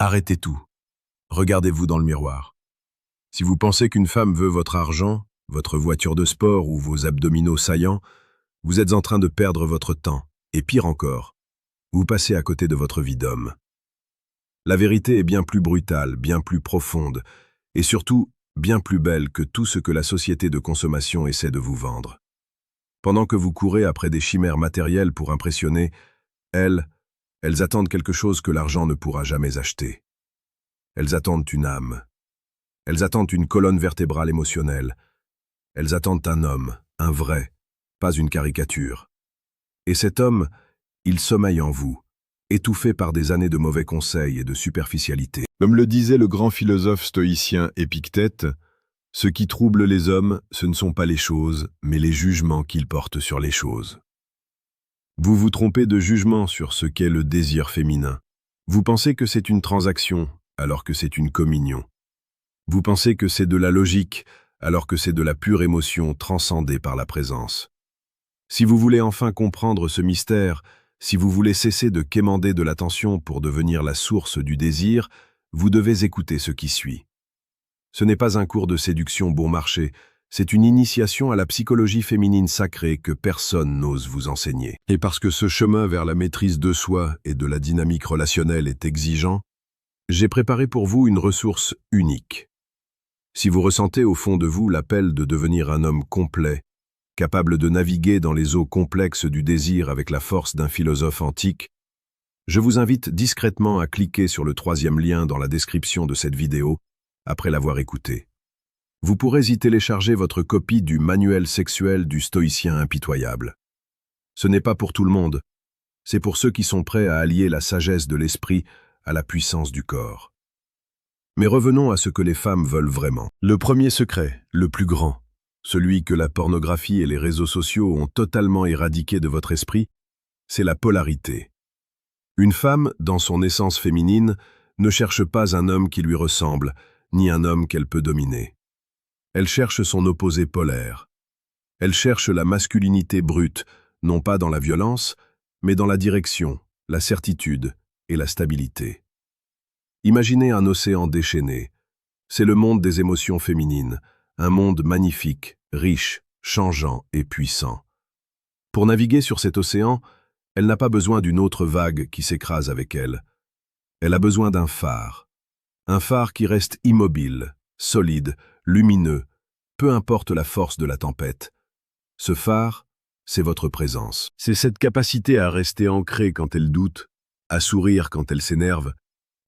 Arrêtez tout. Regardez-vous dans le miroir. Si vous pensez qu'une femme veut votre argent, votre voiture de sport ou vos abdominaux saillants, vous êtes en train de perdre votre temps. Et pire encore, vous passez à côté de votre vie d'homme. La vérité est bien plus brutale, bien plus profonde, et surtout bien plus belle que tout ce que la société de consommation essaie de vous vendre. Pendant que vous courez après des chimères matérielles pour impressionner, elles attendent quelque chose que l'argent ne pourra jamais acheter. Elles attendent une âme. Elles attendent une colonne vertébrale émotionnelle. Elles attendent un homme, un vrai, pas une caricature. Et cet homme, il sommeille en vous, étouffé par des années de mauvais conseils et de superficialité. Comme le disait le grand philosophe stoïcien Épictète, ce qui trouble les hommes, ce ne sont pas les choses, mais les jugements qu'ils portent sur les choses. Vous vous trompez de jugement sur ce qu'est le désir féminin. Vous pensez que c'est une transaction, alors que c'est une communion. Vous pensez que c'est de la logique, alors que c'est de la pure émotion transcendée par la présence. Si vous voulez enfin comprendre ce mystère, si vous voulez cesser de quémander de l'attention pour devenir la source du désir, vous devez écouter ce qui suit. Ce n'est pas un cours de séduction bon marché, c'est une initiation à la psychologie féminine sacrée que personne n'ose vous enseigner. Et parce que ce chemin vers la maîtrise de soi et de la dynamique relationnelle est exigeant, j'ai préparé pour vous une ressource unique. Si vous ressentez au fond de vous l'appel de devenir un homme complet, capable de naviguer dans les eaux complexes du désir avec la force d'un philosophe antique, je vous invite discrètement à cliquer sur le 3e lien dans la description de cette vidéo après l'avoir écouté. Vous pourrez y télécharger votre copie du Manuel sexuel du stoïcien impitoyable. Ce n'est pas pour tout le monde, c'est pour ceux qui sont prêts à allier la sagesse de l'esprit à la puissance du corps. Mais revenons à ce que les femmes veulent vraiment. Le premier secret, le plus grand, celui que la pornographie et les réseaux sociaux ont totalement éradiqué de votre esprit, c'est la polarité. Une femme, dans son essence féminine, ne cherche pas un homme qui lui ressemble, ni un homme qu'elle peut dominer. Elle cherche son opposé polaire. Elle cherche la masculinité brute, non pas dans la violence, mais dans la direction, la certitude et la stabilité. Imaginez un océan déchaîné. C'est le monde des émotions féminines, un monde magnifique, riche, changeant et puissant. Pour naviguer sur cet océan, elle n'a pas besoin d'une autre vague qui s'écrase avec elle. Elle a besoin d'un phare qui reste immobile, solide, lumineux, peu importe la force de la tempête. Ce phare, c'est votre présence. C'est cette capacité à rester ancrée quand elle doute, à sourire quand elle s'énerve,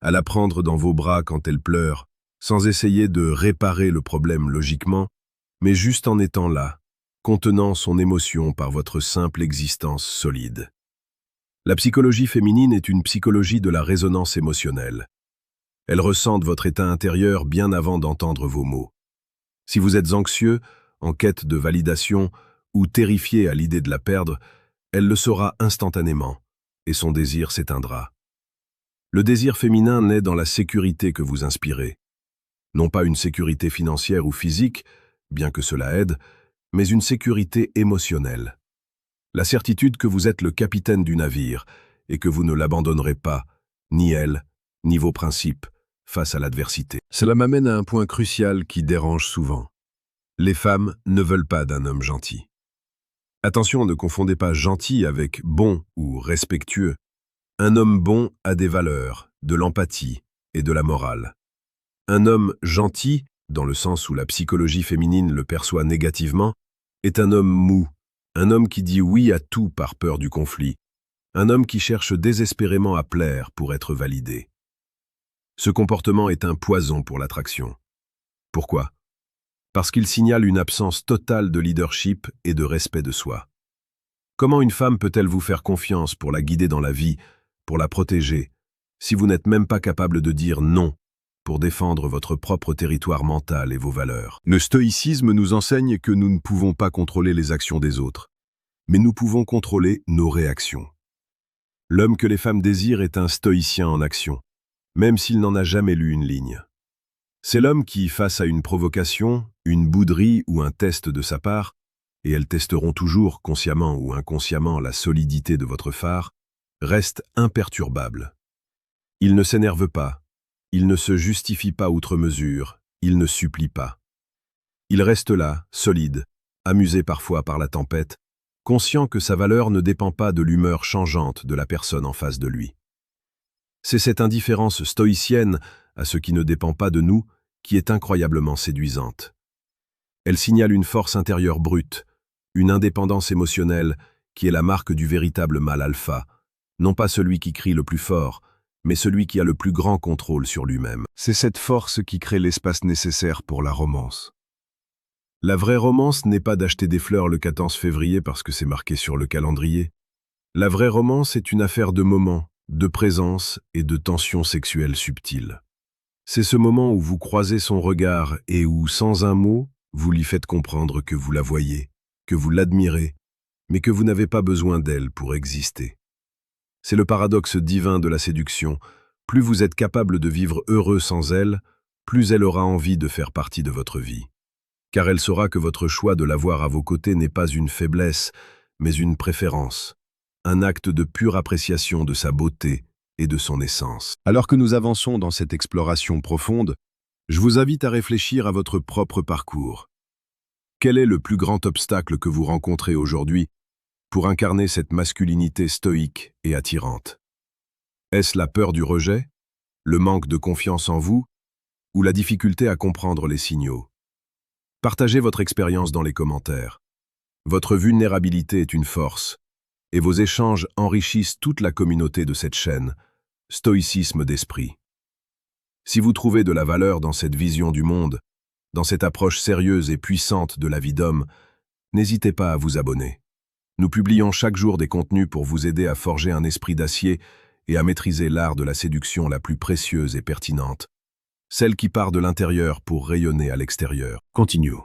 à la prendre dans vos bras quand elle pleure, sans essayer de réparer le problème logiquement, mais juste en étant là, contenant son émotion par votre simple existence solide. La psychologie féminine est une psychologie de la résonance émotionnelle. Elle ressent votre état intérieur bien avant d'entendre vos mots. Si vous êtes anxieux, en quête de validation ou terrifié à l'idée de la perdre, elle le saura instantanément, et son désir s'éteindra. Le désir féminin naît dans la sécurité que vous inspirez. Non pas une sécurité financière ou physique, bien que cela aide, mais une sécurité émotionnelle. La certitude que vous êtes le capitaine du navire et que vous ne l'abandonnerez pas, ni elle, ni vos principes, face à l'adversité. Cela m'amène à un point crucial qui dérange souvent. Les femmes ne veulent pas d'un homme gentil. Attention, ne confondez pas gentil avec bon ou respectueux. Un homme bon a des valeurs, de l'empathie et de la morale. Un homme gentil, dans le sens où la psychologie féminine le perçoit négativement, est un homme mou, un homme qui dit oui à tout par peur du conflit, un homme qui cherche désespérément à plaire pour être validé. Ce comportement est un poison pour l'attraction. Pourquoi? Parce qu'il signale une absence totale de leadership et de respect de soi. Comment une femme peut-elle vous faire confiance pour la guider dans la vie, pour la protéger, si vous n'êtes même pas capable de dire non pour défendre votre propre territoire mental et vos valeurs? Le stoïcisme nous enseigne que nous ne pouvons pas contrôler les actions des autres, mais nous pouvons contrôler nos réactions. L'homme que les femmes désirent est un stoïcien en action, même s'il n'en a jamais lu une ligne. C'est l'homme qui, face à une provocation, une bouderie ou un test de sa part, et elles testeront toujours, consciemment ou inconsciemment, la solidité de votre phare, reste imperturbable. Il ne s'énerve pas, Il ne se justifie pas outre mesure, il ne supplie pas. Il reste là, solide, amusé parfois par la tempête, conscient que sa valeur ne dépend pas de l'humeur changeante de la personne en face de lui. C'est cette indifférence stoïcienne à ce qui ne dépend pas de nous qui est incroyablement séduisante. Elle signale une force intérieure brute, une indépendance émotionnelle qui est la marque du véritable mâle alpha, non pas celui qui crie le plus fort, mais celui qui a le plus grand contrôle sur lui-même. C'est cette force qui crée l'espace nécessaire pour la romance. La vraie romance n'est pas d'acheter des fleurs le 14 février parce que c'est marqué sur le calendrier. La vraie romance est une affaire de moments, de présence et de tensions sexuelles subtiles. C'est ce moment où vous croisez son regard et où, sans un mot, vous lui faites comprendre que vous la voyez, que vous l'admirez, mais que vous n'avez pas besoin d'elle pour exister. C'est le paradoxe divin de la séduction. Plus vous êtes capable de vivre heureux sans elle, plus elle aura envie de faire partie de votre vie. Car elle saura que votre choix de l'avoir à vos côtés n'est pas une faiblesse, mais une préférence, un acte de pure appréciation de sa beauté et de son essence. Alors que nous avançons dans cette exploration profonde, je vous invite à réfléchir à votre propre parcours. Quel est le plus grand obstacle que vous rencontrez aujourd'hui pour incarner cette masculinité stoïque et attirante? Est-ce la peur du rejet, le manque de confiance en vous, ou la difficulté à comprendre les signaux? Partagez votre expérience dans les commentaires. Votre vulnérabilité est une force, et vos échanges enrichissent toute la communauté de cette chaîne, Stoïcisme d'esprit. Si vous trouvez de la valeur dans cette vision du monde, dans cette approche sérieuse et puissante de la vie d'homme, n'hésitez pas à vous abonner. Nous publions chaque jour des contenus pour vous aider à forger un esprit d'acier et à maîtriser l'art de la séduction la plus précieuse et pertinente, celle qui part de l'intérieur pour rayonner à l'extérieur. Continuons.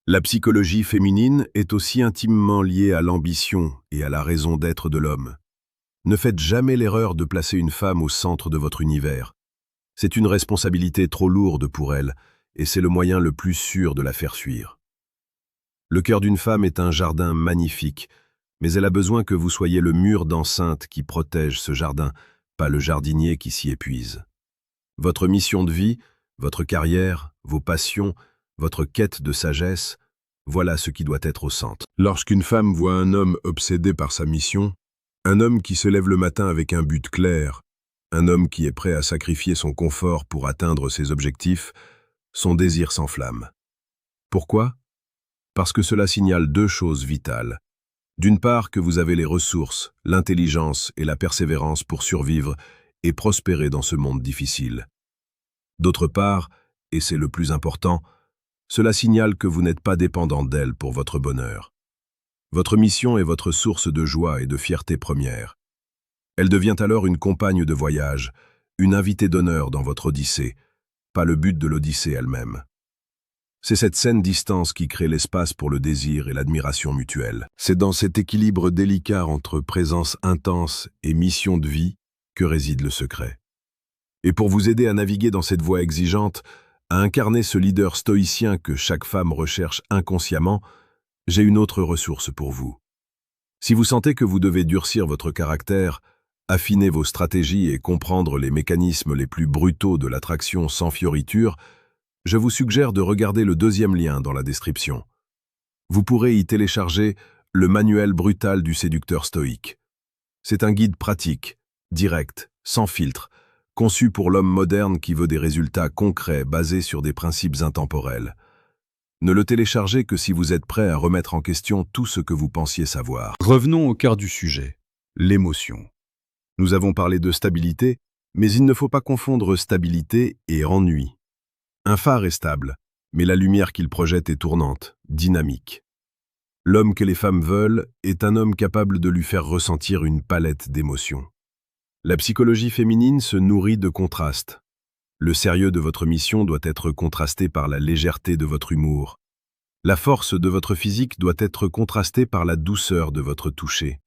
La psychologie féminine est aussi intimement liée à l'ambition et à la raison d'être de l'homme. Ne faites jamais l'erreur de placer une femme au centre de votre univers. C'est une responsabilité trop lourde pour elle, et c'est le moyen le plus sûr de la faire fuir. Le cœur d'une femme est un jardin magnifique, mais elle a besoin que vous soyez le mur d'enceinte qui protège ce jardin, pas le jardinier qui s'y épuise. Votre mission de vie, votre carrière, vos passions, votre quête de sagesse, voilà ce qui doit être au centre. Lorsqu'une femme voit un homme obsédé par sa mission, un homme qui se lève le matin avec un but clair, un homme qui est prêt à sacrifier son confort pour atteindre ses objectifs, son désir s'enflamme. Pourquoi? Parce que cela signale deux choses vitales. D'une part, que vous avez les ressources, l'intelligence et la persévérance pour survivre et prospérer dans ce monde difficile. D'autre part, et c'est le plus important, cela signale que vous n'êtes pas dépendant d'elle pour votre bonheur. Votre mission est votre source de joie et de fierté première. Elle devient alors une compagne de voyage, une invitée d'honneur dans votre odyssée, pas le but de l'odyssée elle-même. C'est cette saine distance qui crée l'espace pour le désir et l'admiration mutuelle. C'est dans cet équilibre délicat entre présence intense et mission de vie que réside le secret. Et pour vous aider à naviguer dans cette voie exigeante, à incarner ce leader stoïcien que chaque femme recherche inconsciemment, j'ai une autre ressource pour vous. Si vous sentez que vous devez durcir votre caractère, affiner vos stratégies et comprendre les mécanismes les plus brutaux de l'attraction sans fioriture, je vous suggère de regarder le deuxième lien dans la description. Vous pourrez y télécharger le manuel brutal du séducteur stoïque. C'est un guide pratique, direct, sans filtre, conçu pour l'homme moderne qui veut des résultats concrets basés sur des principes intemporels. Ne le téléchargez que si vous êtes prêt à remettre en question tout ce que vous pensiez savoir. Revenons au cœur du sujet, l'émotion. Nous avons parlé de stabilité, mais il ne faut pas confondre stabilité et ennui. Un phare est stable, mais la lumière qu'il projette est tournante, dynamique. L'homme que les femmes veulent est un homme capable de lui faire ressentir une palette d'émotions. La psychologie féminine se nourrit de contrastes. Le sérieux de votre mission doit être contrasté par la légèreté de votre humour. La force de votre physique doit être contrastée par la douceur de votre toucher.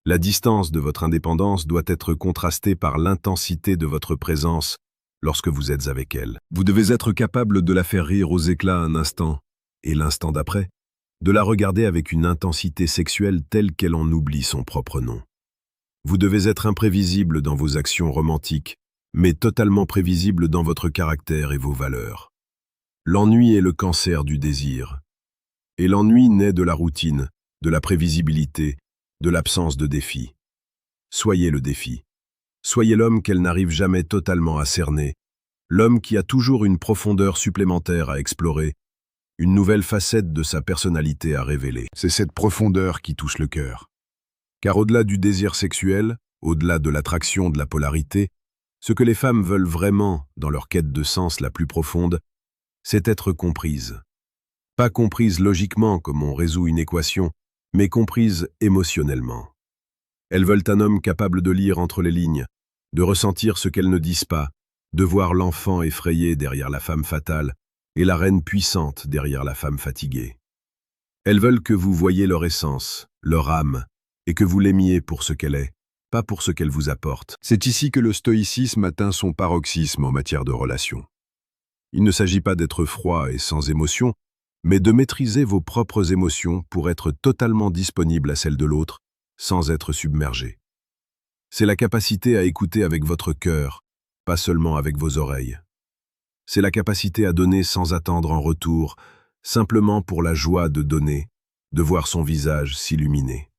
La distance de votre indépendance doit être contrastée par l'intensité de votre présence lorsque vous êtes avec elle. Vous devez être capable de la faire rire aux éclats un instant, et l'instant d'après, de la regarder avec une intensité sexuelle telle qu'elle en oublie son propre nom. Vous devez être imprévisible dans vos actions romantiques, mais totalement prévisible dans votre caractère et vos valeurs. L'ennui est le cancer du désir. Et l'ennui naît de la routine, de la prévisibilité, de l'absence de défi. Soyez le défi. Soyez l'homme qu'elle n'arrive jamais totalement à cerner, l'homme qui a toujours une profondeur supplémentaire à explorer, une nouvelle facette de sa personnalité à révéler. C'est cette profondeur qui touche le cœur. Car au-delà du désir sexuel, au-delà de l'attraction de la polarité, ce que les femmes veulent vraiment, dans leur quête de sens la plus profonde, c'est être comprises. Pas comprises logiquement comme on résout une équation, mais comprises émotionnellement. Elles veulent un homme capable de lire entre les lignes, de ressentir ce qu'elles ne disent pas, de voir l'enfant effrayé derrière la femme fatale et la reine puissante derrière la femme fatiguée. Elles veulent que vous voyiez leur essence, leur âme, et que vous l'aimiez pour ce qu'elle est, pas pour ce qu'elle vous apporte. C'est ici que le stoïcisme atteint son paroxysme en matière de relations. Il ne s'agit pas d'être froid et sans émotion, mais de maîtriser vos propres émotions pour être totalement disponible à celles de l'autre, sans être submergé. C'est la capacité à écouter avec votre cœur, pas seulement avec vos oreilles. C'est la capacité à donner sans attendre en retour, simplement pour la joie de donner, de voir son visage s'illuminer.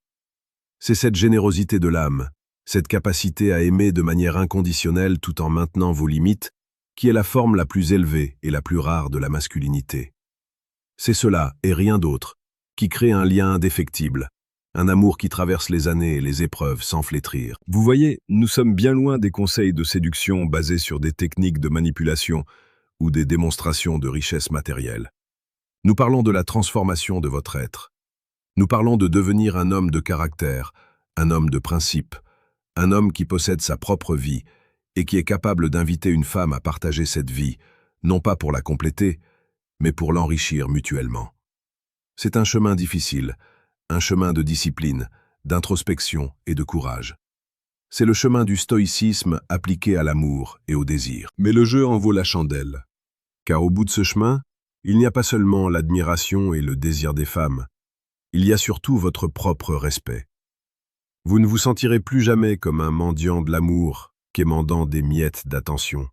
C'est cette générosité de l'âme, cette capacité à aimer de manière inconditionnelle tout en maintenant vos limites, qui est la forme la plus élevée et la plus rare de la masculinité. C'est cela, et rien d'autre, qui crée un lien indéfectible, un amour qui traverse les années et les épreuves sans flétrir. Vous voyez, nous sommes bien loin des conseils de séduction basés sur des techniques de manipulation ou des démonstrations de richesse matérielle. Nous parlons de la transformation de votre être. Nous parlons de devenir un homme de caractère, un homme de principe, un homme qui possède sa propre vie et qui est capable d'inviter une femme à partager cette vie, non pas pour la compléter, mais pour l'enrichir mutuellement. C'est un chemin difficile, un chemin de discipline, d'introspection et de courage. C'est le chemin du stoïcisme appliqué à l'amour et au désir. Mais le jeu en vaut la chandelle. Car au bout de ce chemin, il n'y a pas seulement l'admiration et le désir des femmes, il y a surtout votre propre respect. Vous ne vous sentirez plus jamais comme un mendiant de l'amour, quémandant des miettes d'attention.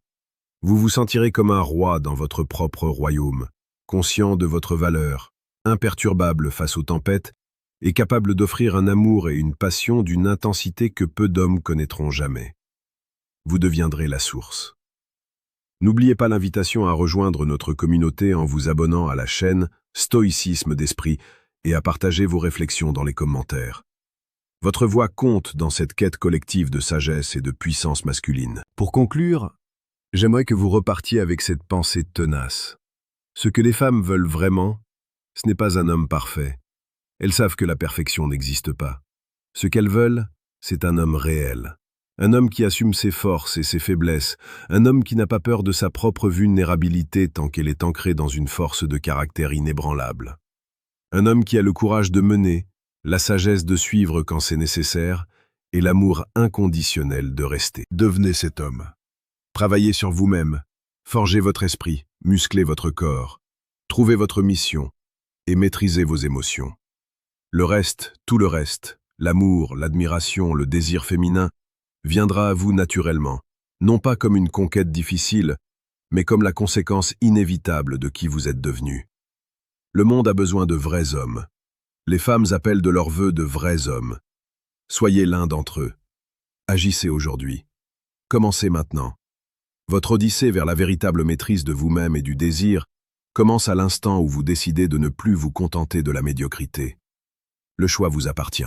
Vous vous sentirez comme un roi dans votre propre royaume, conscient de votre valeur, imperturbable face aux tempêtes, et capable d'offrir un amour et une passion d'une intensité que peu d'hommes connaîtront jamais. Vous deviendrez la source. N'oubliez pas l'invitation à rejoindre notre communauté en vous abonnant à la chaîne Stoïcisme d'Esprit et à partager vos réflexions dans les commentaires. Votre voix compte dans cette quête collective de sagesse et de puissance masculine. Pour conclure, j'aimerais que vous repartiez avec cette pensée tenace. Ce que les femmes veulent vraiment, ce n'est pas un homme parfait. Elles savent que la perfection n'existe pas. Ce qu'elles veulent, c'est un homme réel. Un homme qui assume ses forces et ses faiblesses. Un homme qui n'a pas peur de sa propre vulnérabilité tant qu'elle est ancrée dans une force de caractère inébranlable. Un homme qui a le courage de mener, la sagesse de suivre quand c'est nécessaire, et l'amour inconditionnel de rester. Devenez cet homme. Travaillez sur vous-même, forgez votre esprit, musclez votre corps, trouvez votre mission et maîtrisez vos émotions. Le reste, tout le reste, l'amour, l'admiration, le désir féminin, viendra à vous naturellement, non pas comme une conquête difficile, mais comme la conséquence inévitable de qui vous êtes devenu. Le monde a besoin de vrais hommes. Les femmes appellent de leur vœu de vrais hommes. Soyez l'un d'entre eux. Agissez aujourd'hui. Commencez maintenant. Votre odyssée vers la véritable maîtrise de vous-même et du désir commence à l'instant où vous décidez de ne plus vous contenter de la médiocrité. Le choix vous appartient.